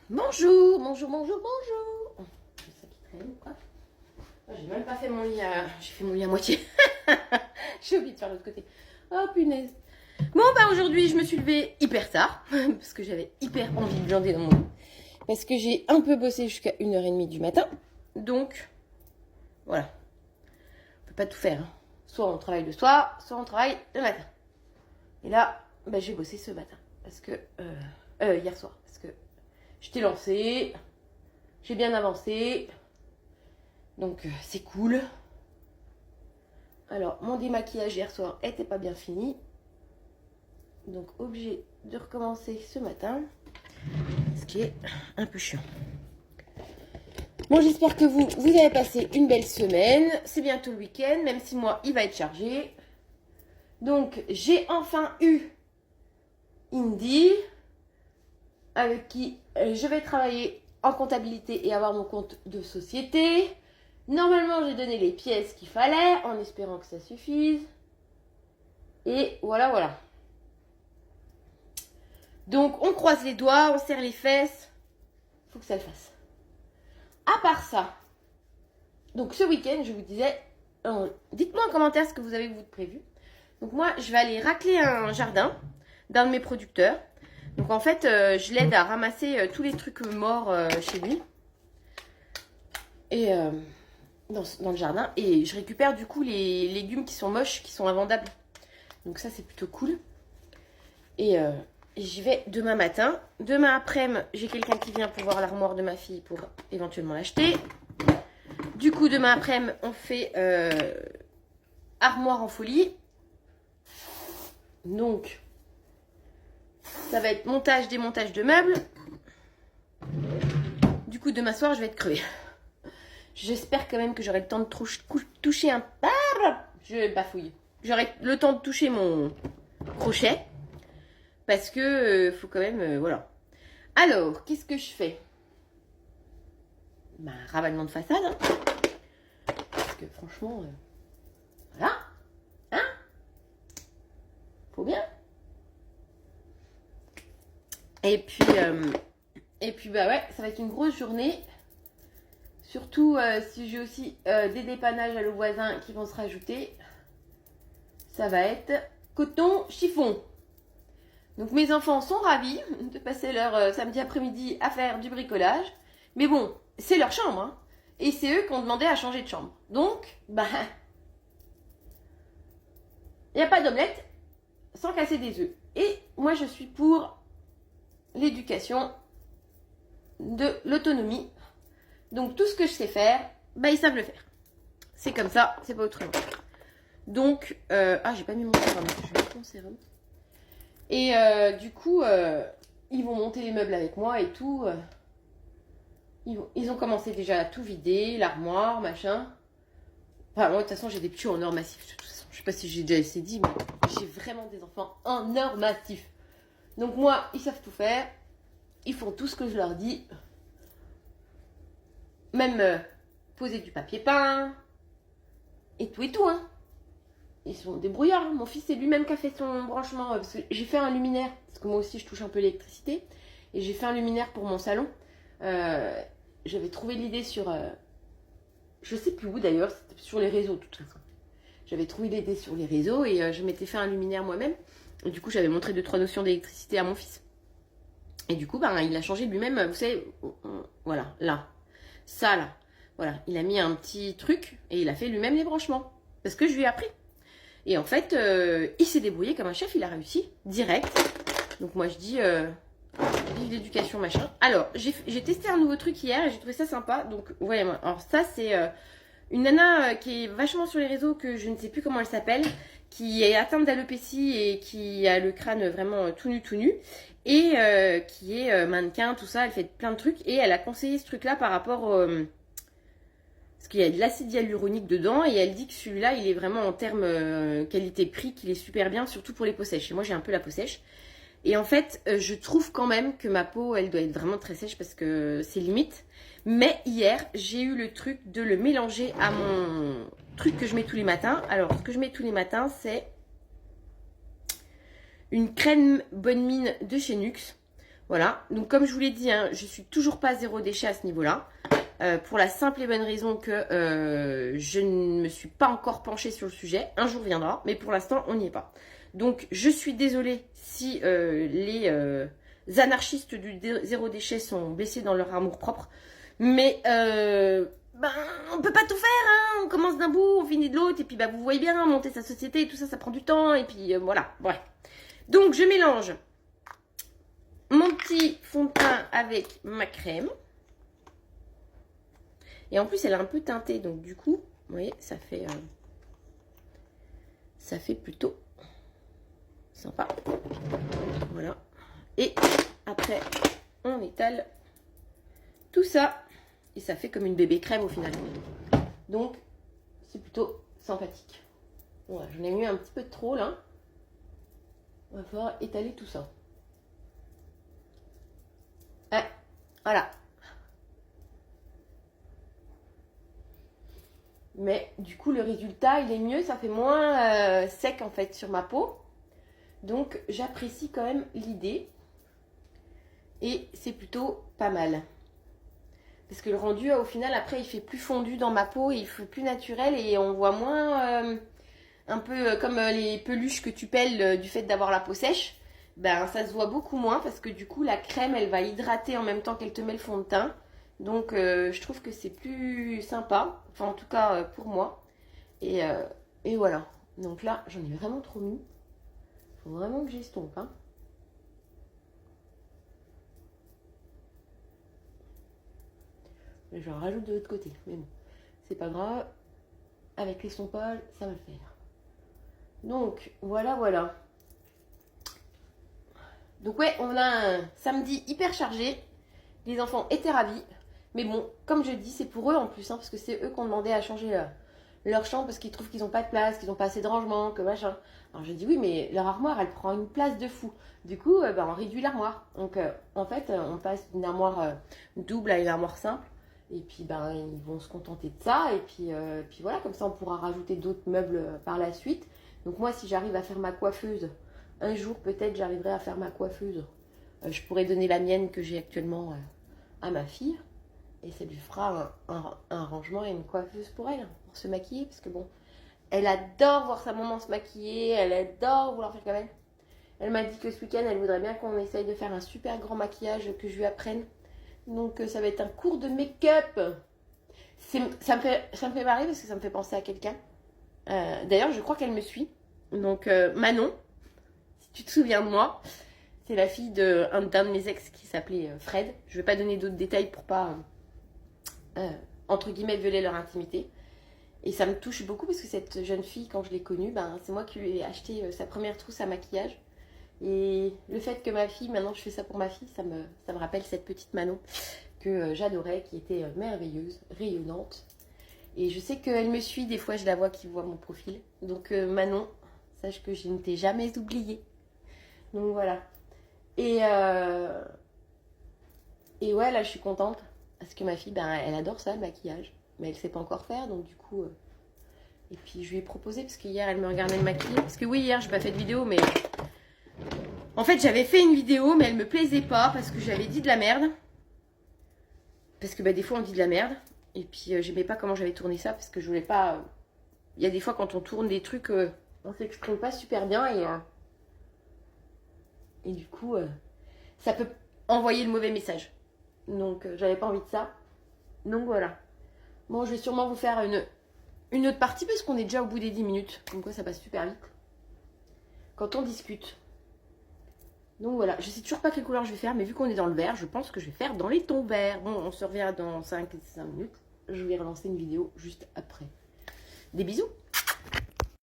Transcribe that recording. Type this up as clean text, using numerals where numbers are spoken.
Bonjour, bonjour, bonjour, bonjour. C'est ça qui traîne ou quoi? J'ai même pas fait mon lit à... J'ai fait mon lit à moitié. J'ai oublié de faire l'autre côté. Oh punaise. Bon bah aujourd'hui je me suis levée hyper tard. Parce que j'avais hyper envie de glander dans mon lit. Parce que j'ai un peu bossé jusqu'à 1h30 du matin. Donc, voilà. On peut pas tout faire. Hein. Soit on travaille le soir, soit on travaille le matin. Et là, bah, j'ai bossé ce matin. Parce que... hier soir. Parce que je t'ai lancé. J'ai bien avancé. Donc, c'est cool. Alors, mon démaquillage hier soir était pas bien fini. Donc, obligé de recommencer ce matin. Ce qui est un peu chiant. Bon, j'espère que vous avez passé une belle semaine. C'est bientôt le week-end, même si moi, il va être chargé. Donc, j'ai enfin eu Indy, avec qui je vais travailler en comptabilité et avoir mon compte de société. Normalement, j'ai donné les pièces qu'il fallait, en espérant que ça suffise. Et voilà, voilà. Donc, on croise les doigts, on serre les fesses. Faut que ça le fasse. À part ça, donc ce week-end, je vous disais, dites-moi en commentaire ce que vous avez vous prévu. Donc moi, je vais aller racler un jardin d'un de mes producteurs. Donc en fait, je l'aide à ramasser tous les trucs morts chez lui. Et dans le jardin. Et je récupère du coup les légumes qui sont moches, qui sont invendables. Donc ça, c'est plutôt cool. Et j'y vais demain matin. Demain après-midi, j'ai quelqu'un qui vient pour voir l'armoire de ma fille pour éventuellement l'acheter. Du coup, demain après-midi, on fait armoire en folie. Donc, ça va être montage, démontage de meubles. Du coup, demain soir, je vais être crevée. J'espère quand même que j'aurai le temps de toucher un... Je bafouille. J'aurai le temps de toucher mon crochet. Parce que faut quand même... voilà. Alors, qu'est-ce que je fais? Bah, ravalement de façade. Hein. Parce que franchement... voilà. Hein? Faut bien. Et puis, bah ouais, ça va être une grosse journée. Surtout si j'ai aussi des dépannages à le voisin qui vont se rajouter. Ça va être coton chiffon. Donc mes enfants sont ravis de passer leur samedi après-midi à faire du bricolage. Mais bon, c'est leur chambre. Hein. Et c'est eux qui ont demandé à changer de chambre. Donc, bah... il n'y a pas d'omelette sans casser des œufs. Et moi, je suis pour l'éducation de l'autonomie. Donc tout ce que je sais faire, bah ils savent le faire. C'est comme ça, c'est pas autrement. Donc, j'ai pas mis mon sérum, je vais mettre mon sérum. Et du coup, ils vont monter les meubles avec moi et tout. Ils ont commencé déjà à tout vider, l'armoire, machin. Enfin, moi de toute façon, j'ai des petits en or massif. De toute façon, je sais pas si j'ai déjà assez dit, mais j'ai vraiment des enfants en or massif. Donc moi, ils savent tout faire. Ils font tout ce que je leur dis. Même poser du papier peint. Et tout, hein. Ils sont débrouillards. Hein. Mon fils, c'est lui-même qui a fait son branchement. Parce que j'ai fait un luminaire. Parce que moi aussi, je touche un peu l'électricité. Et j'ai fait un luminaire pour mon salon. J'avais trouvé l'idée sur... je sais plus où d'ailleurs. C'était sur les réseaux, de toute façon. J'avais trouvé l'idée sur les réseaux. Et je m'étais fait un luminaire moi-même. Et du coup, j'avais montré 2-3 notions d'électricité à mon fils. Et du coup, il a changé lui-même. Vous savez, voilà, là. Ça, là. Voilà, il a mis un petit truc. Et il a fait lui-même les branchements. Parce que je lui ai appris. Et en fait, il s'est débrouillé comme un chef, il a réussi, direct. Donc moi je dis, vive l'éducation, machin. Alors, j'ai testé un nouveau truc hier et j'ai trouvé ça sympa. Donc, ouais, alors ça c'est une nana qui est vachement sur les réseaux, que je ne sais plus comment elle s'appelle, qui est atteinte d'alopécie et qui a le crâne vraiment tout nu. Et qui est mannequin, tout ça, elle fait plein de trucs. Et elle a conseillé ce truc-là par rapport... parce qu'il y a de l'acide hyaluronique dedans et elle dit que celui-là, il est vraiment en termes qualité-prix, qu'il est super bien, surtout pour les peaux sèches. Et moi, j'ai un peu la peau sèche. Et en fait, je trouve quand même que ma peau, elle doit être vraiment très sèche parce que c'est limite. Mais hier, j'ai eu le truc de le mélanger à mon truc que je mets tous les matins. Alors, ce que je mets tous les matins, c'est une crème bonne mine de chez Nuxe. Voilà, donc comme je vous l'ai dit, hein, je suis toujours pas zéro déchet à ce niveau-là. Pour la simple et bonne raison que je ne me suis pas encore penchée sur le sujet. Un jour viendra, mais pour l'instant, on n'y est pas. Donc, je suis désolée si les anarchistes du zéro déchet sont blessés dans leur amour-propre. Mais on peut pas tout faire, hein. On commence d'un bout, on finit de l'autre. Et puis, vous voyez bien, monter sa société et tout ça, ça prend du temps. Et puis, voilà, bref. Donc, je mélange mon petit fond de teint avec ma crème. Et en plus, elle est un peu teintée. Donc, du coup, vous voyez, ça fait plutôt sympa. Voilà. Et après, on étale tout ça. Et ça fait comme une bébé crème au final. Donc, c'est plutôt sympathique. Voilà, j'en ai mis un petit peu de trop là. On va falloir étaler tout ça. Voilà. Mais du coup, le résultat, il est mieux. Ça fait moins sec en fait sur ma peau. Donc, j'apprécie quand même l'idée. Et c'est plutôt pas mal. Parce que le rendu, au final, après, il fait plus fondu dans ma peau. Et il fait plus naturel. Et on voit moins un peu comme les peluches que tu pèles du fait d'avoir la peau sèche. Ça se voit beaucoup moins. Parce que du coup, la crème, elle va hydrater en même temps qu'elle te met le fond de teint. Donc, je trouve que c'est plus sympa. Enfin, en tout cas, pour moi. Et voilà. Donc là, j'en ai vraiment trop mis. Il faut vraiment que j'estompe. Hein. Je en rajoute de l'autre côté. Mais bon, c'est pas grave. Avec l'estompage, ça va le faire. Donc, voilà. Donc, ouais, on a un samedi hyper chargé. Les enfants étaient ravis. Mais bon, comme je dis, c'est pour eux en plus, hein, parce que c'est eux qui ont demandé à changer leur chambre parce qu'ils trouvent qu'ils n'ont pas de place, qu'ils n'ont pas assez de rangement, que machin. Alors j'ai dit oui, mais leur armoire, elle prend une place de fou. Du coup, on réduit l'armoire. Donc en fait, on passe d'une armoire double à une armoire simple. Et puis ils vont se contenter de ça. Et puis voilà, comme ça on pourra rajouter d'autres meubles par la suite. Donc moi, si j'arrive à faire ma coiffeuse, un jour peut-être j'arriverai à faire ma coiffeuse. Je pourrais donner la mienne que j'ai actuellement à ma fille. Et ça lui fera un rangement et une coiffeuse pour elle, pour se maquiller. Parce que bon, elle adore voir sa maman se maquiller, elle adore vouloir faire comme elle. Elle m'a dit que ce week-end, elle voudrait bien qu'on essaye de faire un super grand maquillage, que je lui apprenne. Donc ça va être un cours de make-up. Ça me fait marrer parce que ça me fait penser à quelqu'un. D'ailleurs, je crois qu'elle me suit. Donc Manon, si tu te souviens de moi, c'est la fille d'un de mes ex qui s'appelait Fred. Je ne vais pas donner d'autres détails pour pas... entre guillemets, violer leur intimité. Et ça me touche beaucoup parce que cette jeune fille, quand je l'ai connue, c'est moi qui lui ai acheté sa première trousse à maquillage. Et le fait que ma fille, maintenant je fais ça pour ma fille, ça me rappelle cette petite Manon que j'adorais, qui était merveilleuse, rayonnante. Et je sais qu'elle me suit, des fois je la vois qui voit mon profil. Donc Manon, sache que je ne t'ai jamais oubliée. Donc voilà. Et ouais, là je suis contente. Parce que ma fille, elle adore ça, le maquillage. Mais elle ne sait pas encore faire, donc du coup... Et puis je lui ai proposé, parce qu'hier, elle me regardait me maquiller. Parce que oui, hier, je n'ai pas fait de vidéo, mais... En fait, j'avais fait une vidéo, mais elle me plaisait pas, parce que j'avais dit de la merde. Parce que des fois, on dit de la merde. Et puis, j'aimais pas comment j'avais tourné ça, parce que je voulais pas... Il y a des fois, quand on tourne des trucs, on s'exprime pas super bien, et du coup, ça peut envoyer le mauvais message. Donc, j'avais pas envie de ça. Donc, voilà. Bon, je vais sûrement vous faire une autre partie parce qu'on est déjà au bout des 10 minutes. Comme quoi, ça passe super vite. Quand on discute. Donc, voilà. Je sais toujours pas quelle couleur je vais faire, mais vu qu'on est dans le vert, je pense que je vais faire dans les tons verts. Bon, on se revient dans 5 minutes. Je vais relancer une vidéo juste après. Des bisous!